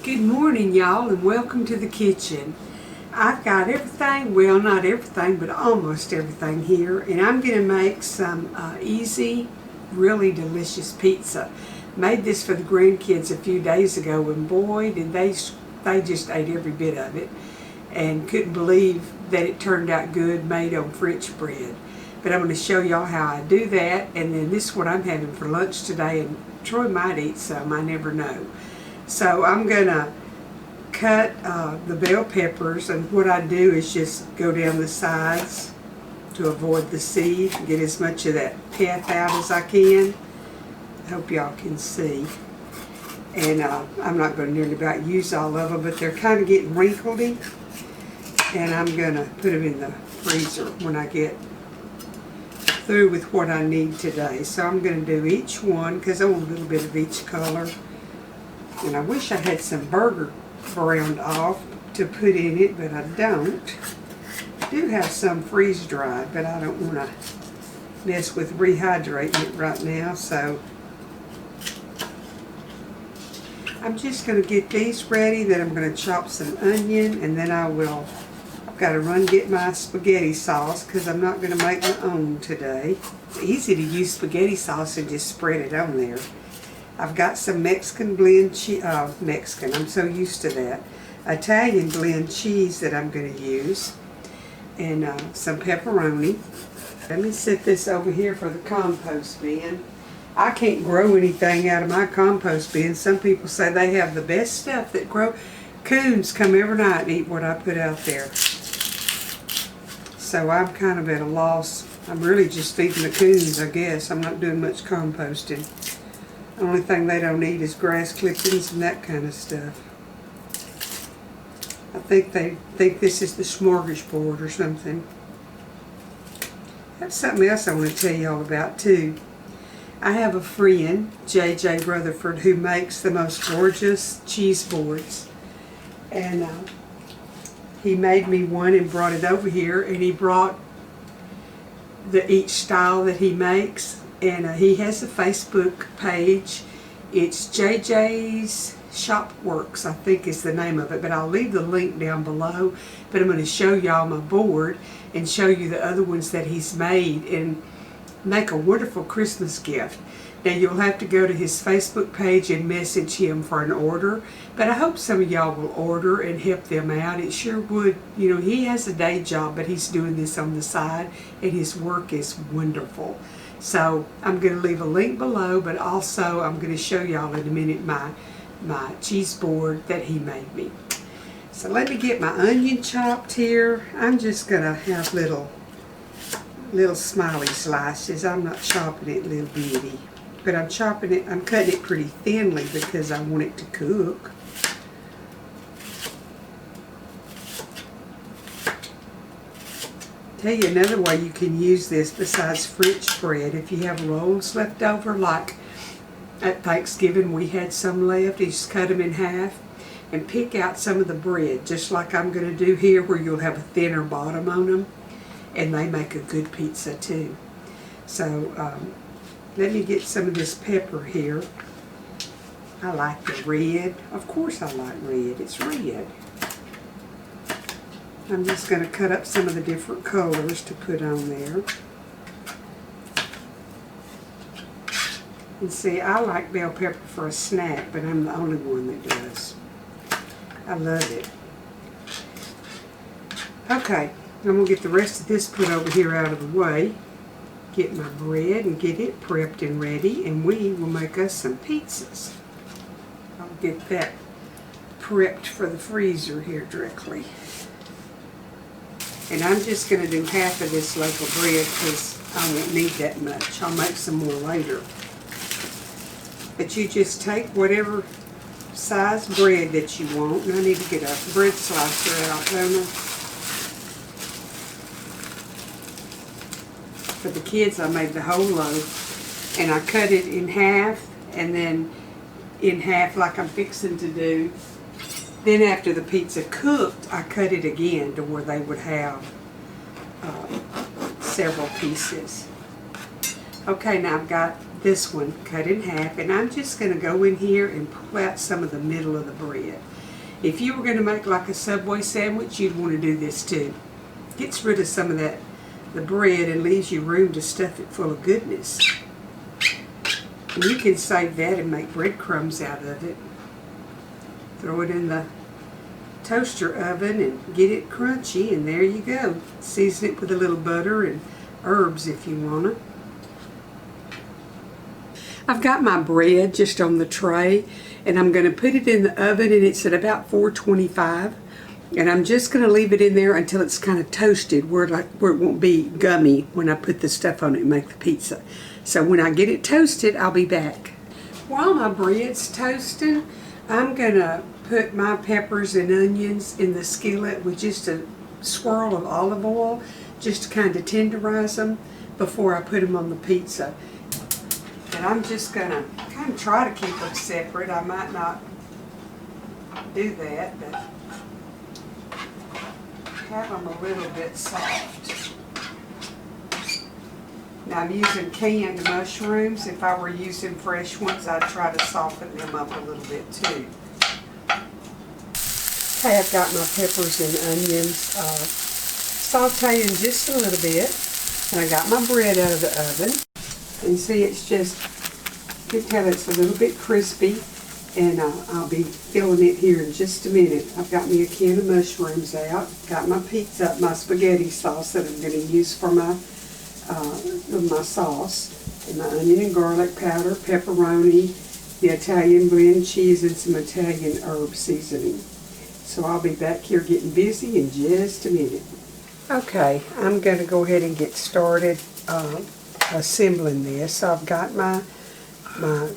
Good morning, y'all, and welcome to the kitchen. I've got everything, well, not everything, but almost everything here, and I'm going to make some easy, really delicious pizza. Made this for the grandkids a few days ago, and boy, did they just ate every bit of it, and couldn't believe that it turned out good, made on French bread. But I'm going to show y'all how I do that, and then this is what I'm having for lunch today, and Troy might eat some, I never know. So I'm going to cut the bell peppers, and what I do is just go down the sides to avoid the seed, get as much of that pith out as I can. I hope y'all can see. And I'm not going to nearly about use all of them, but they're kind of getting wrinkledy, and I'm going to put them in the freezer when I get through with what I need today. So I'm going to do each one because I want a little bit of each color. And I wish I had some burger browned off to put in it, but I don't. I do have some freeze dried, but I don't want to mess with rehydrating it right now, so I'm just going to get these ready. Then I'm going to chop some onion, and then I've got to run get my spaghetti sauce because I'm not going to make my own today. It's easy to use spaghetti sauce and just spread it on there. I've got some Mexican blend cheese, I'm so used to that. Italian blend cheese that I'm going to use, and some pepperoni. Let me set this over here for the compost bin. I can't grow anything out of my compost bin. Some people say they have the best stuff that grow. Coons come every night and eat what I put out there. So I'm kind of at a loss. I'm really just feeding the coons, I guess. I'm not doing much composting. The only thing they don't eat is grass clippings and that kind of stuff. I think they think this is the smorgasbord or something. That's something else I want to tell you all about too. I have a friend, J.J. Rutherford, who makes the most gorgeous cheese boards. And he made me one and brought it over here, and he brought each style that he makes. And he has a Facebook page. It's JJ's Shop Works, I think is the name of it. But I'll leave the link down below. But I'm going to show y'all my board and show you the other ones that he's made and make a wonderful Christmas gift. Now you'll have to go to his Facebook page and message him for an order. But I hope some of y'all will order and help them out. It sure would. You know, he has a day job, but he's doing this on the side, and his work is wonderful. So I'm going to leave a link below, but also I'm going to show y'all in a minute my cheese board that he made me. So let me get my onion chopped here. I'm just going to have little smiley slices. I'm not chopping it little bitty, but I'm cutting it pretty thinly because I want it to cook. Tell you another way you can use this besides French bread. If you have rolls left over, like at Thanksgiving we had some left, you just cut them in half and pick out some of the bread, just like I'm going to do here, where you'll have a thinner bottom on them, and they make a good pizza too. So let me get some of this pepper here. I like the red. Of course I like red. It's red. I'm just going to cut up some of the different colors to put on there. And see, I like bell pepper for a snack, but I'm the only one that does. I love it. Okay, I'm going to get the rest of this put over here out of the way. Get my bread and get it prepped and ready, and we will make us some pizzas. I'll get that prepped for the freezer here directly. And I'm just going to do half of this loaf of bread because I won't need that much. I'll make some more later. But you just take whatever size bread that you want. And I need to get a bread slicer out, don't I? For the kids, I made the whole loaf. And I cut it in half, and then in half like I'm fixing to do. Then after the pizza cooked, I cut it again to where they would have several pieces. Okay, now I've got this one cut in half, and I'm just going to go in here and pull out some of the middle of the bread. If you were going to make like a Subway sandwich, you'd want to do this too. Gets rid of some of that, the bread, and leaves you room to stuff it full of goodness. And you can save that and make breadcrumbs out of it. Throw it in the toaster oven and get it crunchy, and there you go. Season it with a little butter and herbs if you want it. I've got my bread just on the tray, and I'm going to put it in the oven, and it's at about 425. And I'm just going to leave it in there until it's kind of toasted, where it won't be gummy when I put the stuff on it and make the pizza. So when I get it toasted, I'll be back. While my bread's toasting, I'm going to put my peppers and onions in the skillet with just a swirl of olive oil, just to kind of tenderize them before I put them on the pizza. And I'm just going to kind of try to keep them separate. I might not do that, but have them a little bit soft. Now I'm using canned mushrooms. If I were using fresh ones, I'd try to soften them up a little bit too. Okay, I've got my peppers and onions sauteing just a little bit. And I got my bread out of the oven. And see, it's just, you can tell it's a little bit crispy. And I'll be filling it here in just a minute. I've got me a can of mushrooms out. Got my pizza, my spaghetti sauce that I'm going to use for my sauce. And my onion and garlic powder, pepperoni, the Italian blend cheese, and some Italian herb seasoning. So I'll be back here getting busy in just a minute. Okay, I'm going to go ahead and get started assembling this. So I've got my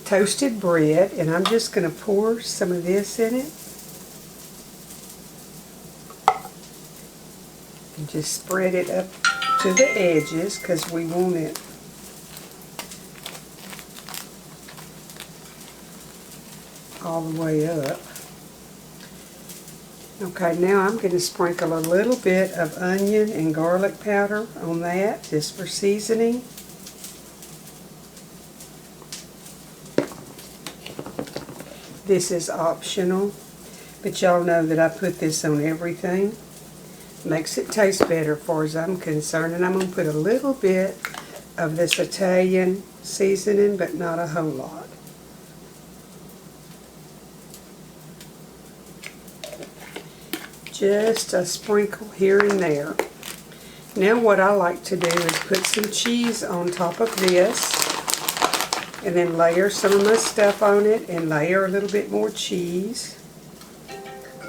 toasted bread, and I'm just going to pour some of this in it. And just spread it up to the edges because we want it all the way up. Okay, now I'm going to sprinkle a little bit of onion and garlic powder on that just for seasoning. This is optional, but y'all know that I put this on everything. Makes it taste better as far as I'm concerned. And I'm going to put a little bit of this Italian seasoning, but not a whole lot. Just a sprinkle here and there. Now what I like to do is put some cheese on top of this, and then layer some of my stuff on it and layer a little bit more cheese.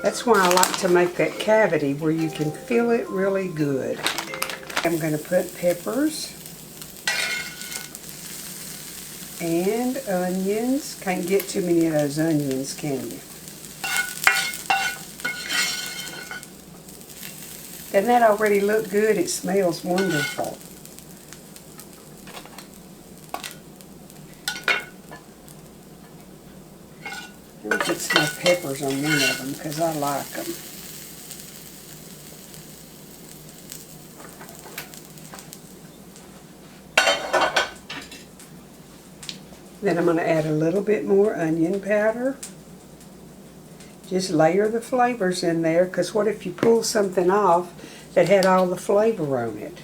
That's why I like to make that cavity where you can feel it really good. I'm going to put peppers and onions. Can't get too many of those onions, can you? Doesn't that already look good? It smells wonderful. I'll put some more peppers on one of them because I like them. Then I'm going to add a little bit more onion powder. Just layer the flavors in there, because what if you pull something off that had all the flavor on it?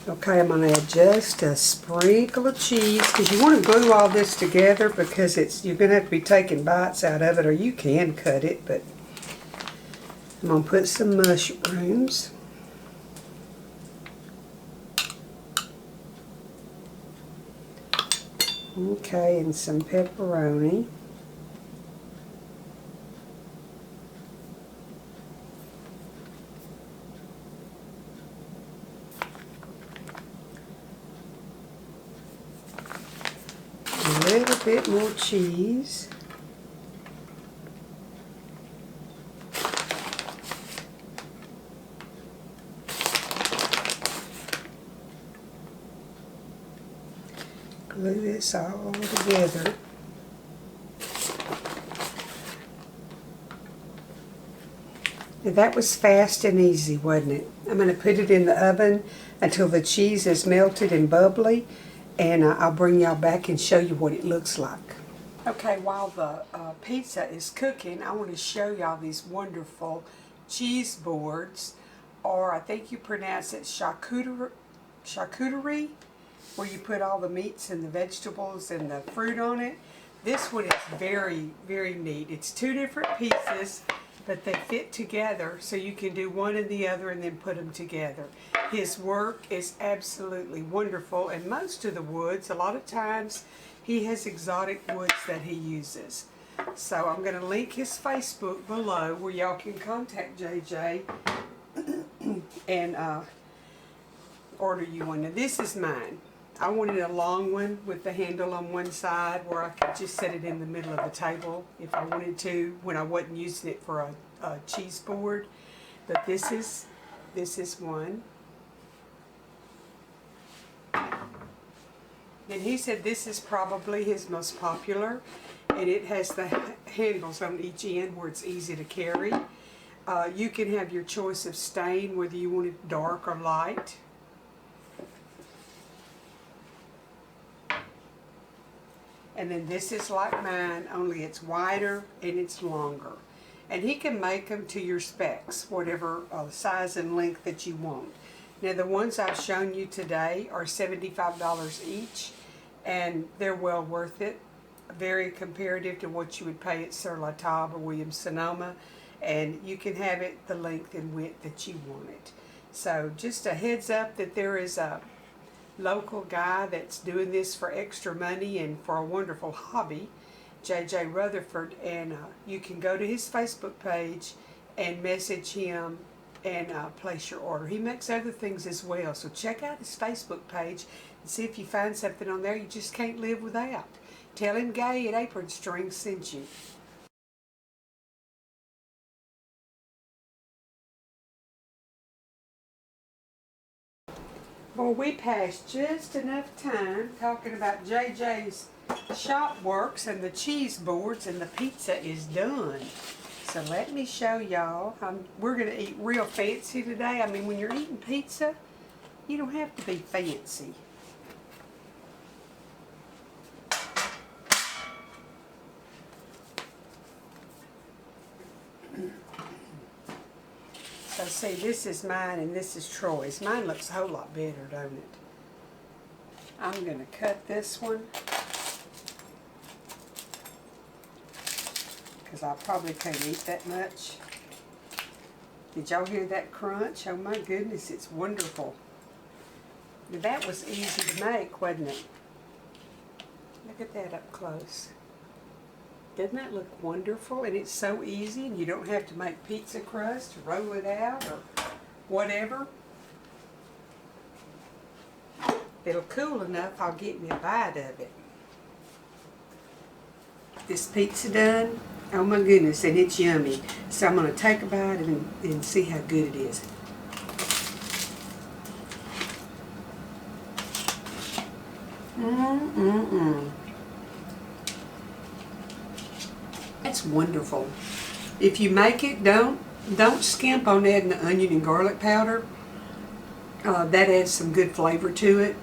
Okay, I'm going to add just a sprinkle of cheese, because you want to glue all this together, because you're going to have to be taking bites out of it, or you can cut it, but I'm going to put some mushrooms. Okay, and some pepperoni. A little bit more cheese. Glue this all together. Now that was fast and easy, wasn't it? I'm going to put it in the oven until the cheese is melted and bubbly, and I'll bring y'all back and show you what it looks like. Okay, while the pizza is cooking, I want to show y'all these wonderful cheese boards, or I think you pronounce it charcuterie, where you put all the meats and the vegetables and the fruit on it. This one is very, very neat. It's two different pieces, but they fit together, so you can do one and the other and then put them together. His work is absolutely wonderful, and most of the woods, a lot of times, he has exotic woods that he uses. So I'm going to link his Facebook below where y'all can contact JJ and order you one. Now this is mine. I wanted a long one with the handle on one side where I could just set it in the middle of the table if I wanted to when I wasn't using it for a cheese board. But this is one. And he said this is probably his most popular, and it has the handles on each end where it's easy to carry. You can have your choice of stain, whether you want it dark or light. And then this is like mine, only it's wider and it's longer. And he can make them to your specs, whatever size and length that you want. Now the ones I've shown you today are $75 each, and they're well worth it. Very comparative to what you would pay at Sur La Table or Williams-Sonoma, and you can have it the length and width that you want it. So just a heads up that there is a local guy that's doing this for extra money and for a wonderful hobby, JJ Rutherford, and you can go to his Facebook page and message him and place your order. He makes other things as well, so check out his Facebook page and see if you find something on there you just can't live without. Tell him Gay at Apron Strings sent you. Well, we passed just enough time talking about JJ's shop works and the cheese boards, and the pizza is done. So let me show y'all. We're going to eat real fancy today. I mean, when you're eating pizza, you don't have to be fancy. So see, this is mine and this is Troy's. Mine looks a whole lot better, don't it? I'm going to cut this one, because I probably can't eat that much. Did y'all hear that crunch? Oh my goodness, it's wonderful. Now that was easy to make, wasn't it? Look at that up close. Doesn't that look wonderful? And it's so easy, and you don't have to make pizza crust, roll it out, or whatever. If it'll cool enough, I'll get me a bite of it. This pizza done. Oh my goodness, and it's yummy. So I'm going to take a bite and see how good it is. That's wonderful. If you make it, don't skimp on adding the onion and garlic powder. That adds some good flavor to it.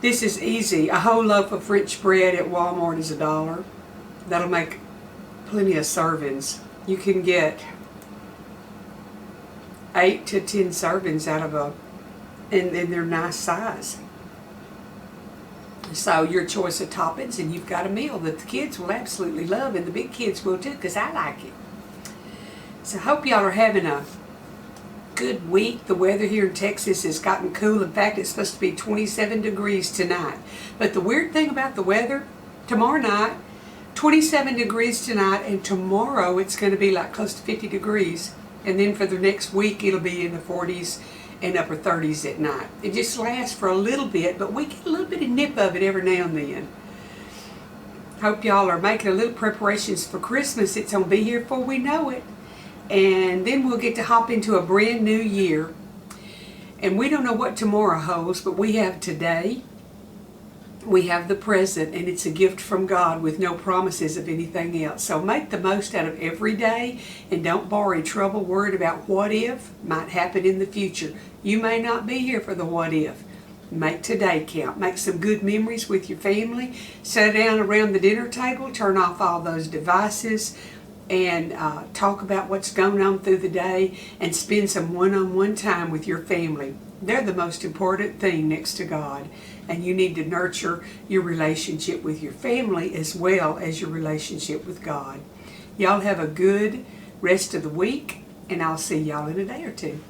This is easy. A whole loaf of French bread at Walmart is $1. That'll make plenty of servings. You can get 8 to 10 servings out of and they're nice size. So your choice of toppings, and you've got a meal that the kids will absolutely love, and the big kids will too, because I like it. So I hope y'all are having a good week. The weather here in Texas has gotten cool. In fact, it's supposed to be 27 degrees tonight. But the weird thing about the weather, tomorrow night, 27 degrees tonight, and tomorrow it's going to be like close to 50 degrees. And then for the next week, it'll be in the 40s and upper 30s at night. It just lasts for a little bit, but we get a little bit of nip of it every now and then. Hope y'all are making a little preparations for Christmas. It's going to be here before we know it. And then we'll get to hop into a brand new year. And we don't know what tomorrow holds, but we have today. We have the present, and it's a gift from God with no promises of anything else. So make the most out of every day, and don't borrow trouble worried about what if might happen in the future. You may not be here for the what if, Make today count. Make some good memories with your family. Sit down around the dinner table, turn off all those devices, and talk about what's going on through the day, and spend some one-on-one time with your family. They're the most important thing next to God, and you need to nurture your relationship with your family as well as your relationship with God. Y'all have a good rest of the week, and I'll see y'all in a day or two.